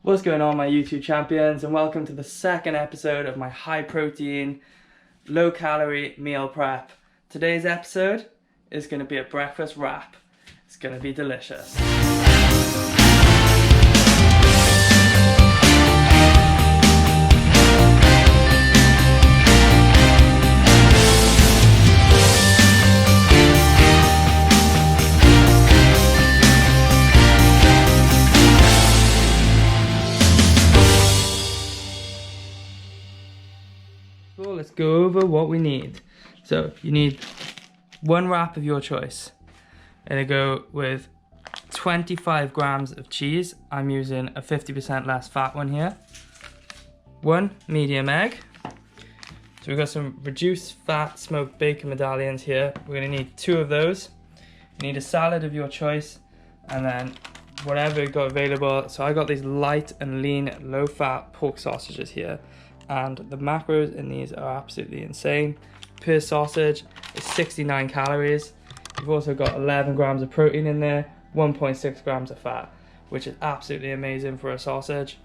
What's going on, my YouTube champions, and welcome to the second episode of my high protein, low calorie meal prep. Today's episode is going to be a breakfast wrap. It's going to be delicious. So let's go over what we need. So you need one wrap of your choice. I'm gonna go with 25 grams of cheese. I'm using a 50% less fat one here. One medium egg. So we've got some reduced fat smoked bacon medallions here. We're gonna need 2 of those. You need a salad of your choice, and then whatever you got available. So I got these light and lean, low fat pork sausages here. And the macros in these are absolutely insane. Per sausage is 69 calories. You've also got 11 grams of protein in there, 1.6 grams of fat, which is absolutely amazing for a sausage.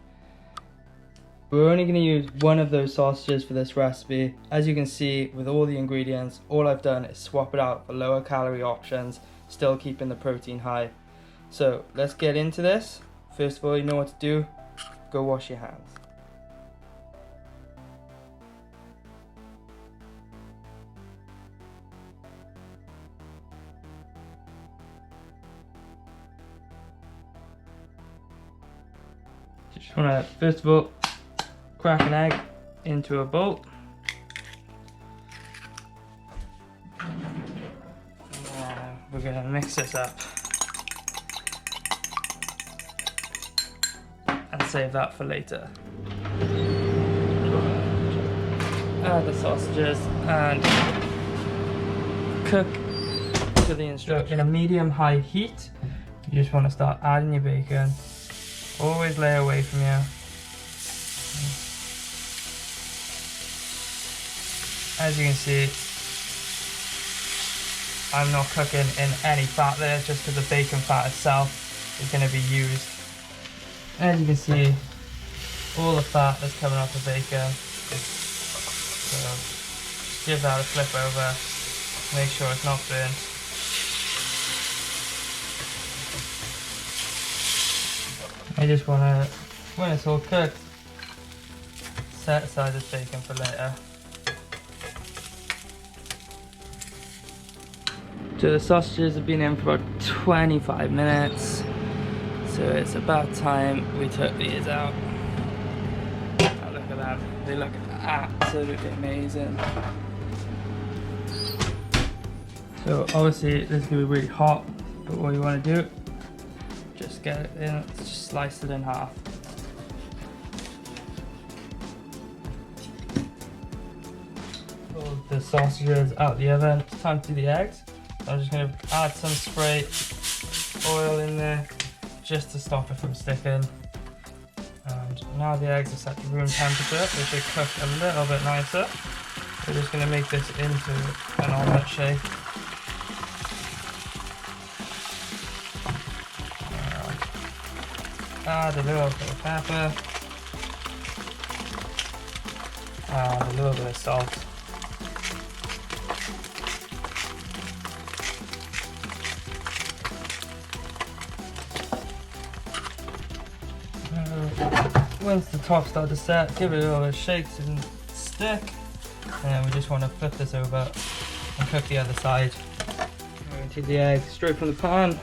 We're only going to use one of those sausages for this recipe. As you can see with all the ingredients, all I've done is swap it out for lower calorie options, still keeping the protein high. So let's get into this. First of all, you know what to do. Go wash your hands. Just want to, first of all, crack an egg into a bowl. And we're going to mix this up and save that for later. Add the sausages and cook to the instruction. In a medium-high heat, you just want to start adding your bacon. Always lay away from you. As you can see, I'm not cooking in any fat there, just because the bacon fat itself is going to be used. As you can see, all the fat that's coming off the bacon. So just give that a flip over, make sure it's not burnt. I just want to, when it's all cooked, set aside this bacon for later. So the sausages have been in for about 25 minutes. So it's about time we took these out. Oh, look at that. They look absolutely amazing. So obviously this is going to be really hot, but what you want to do, just get it in, just slice it in half. Pull the sausages out the oven. It's time to do the eggs. I'm just going to add some spray oil in there just to stop it from sticking. And now the eggs are set to room temperature, they should cook a little bit nicer. We're just going to make this into an omelette shape. Add a little bit of pepper and a little bit of salt. Once the top starts to set, give it a little bit of shake so it doesn't stick, and then we just want to flip this over and cook the other side. We're going to take the egg straight from the pan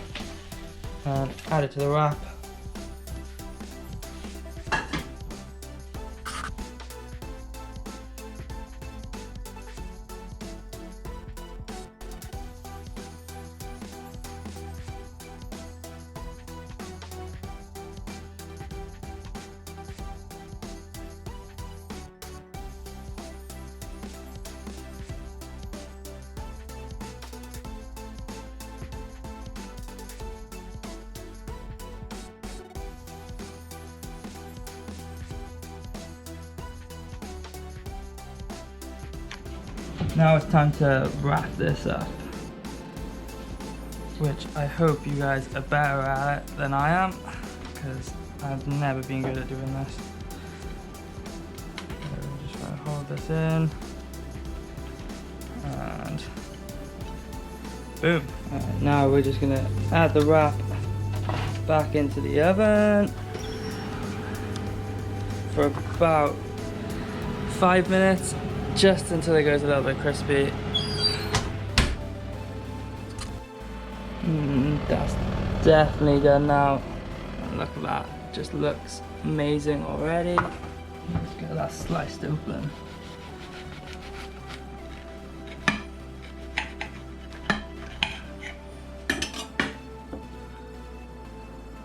and add it to the wrap. Now it's time to wrap this up, which I hope you guys are better at it than I am, because I've never been good at doing this. So we're just going to hold this in. And boom. Alright, now we're just going to add the wrap back into the oven for about 5 minutes, just until it goes a little bit crispy. That's definitely done now. Look at that, just looks amazing already. Let's get that sliced open.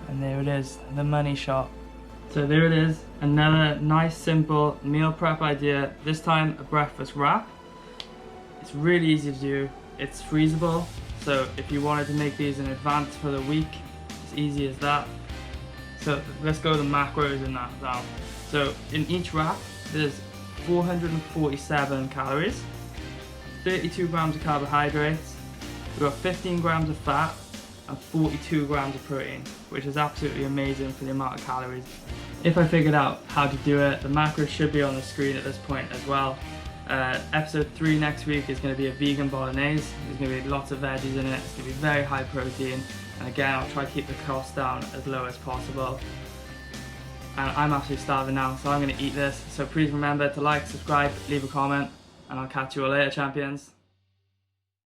And there it is, the money shot. So there it is, another nice simple meal prep idea. This time a breakfast wrap. It's really easy to do, it's freezable. So if you wanted to make these in advance for the week, it's easy as that. So let's go to the macros in that now. So in each wrap, there's 447 calories, 32 grams of carbohydrates, we've got 15 grams of fat, and 42 grams of protein, which is absolutely amazing for the amount of calories. If I figured out how to do it, the macros should be on the screen at this point as well. Episode 3 next week is going to be a vegan bolognese. There's going to be lots of veggies in it. It's going to be very high protein, and again I'll try to keep the cost down as low as possible. And I'm absolutely starving now, so I'm going to eat this. So please remember to like, subscribe, leave a comment, and I'll catch you all later, champions.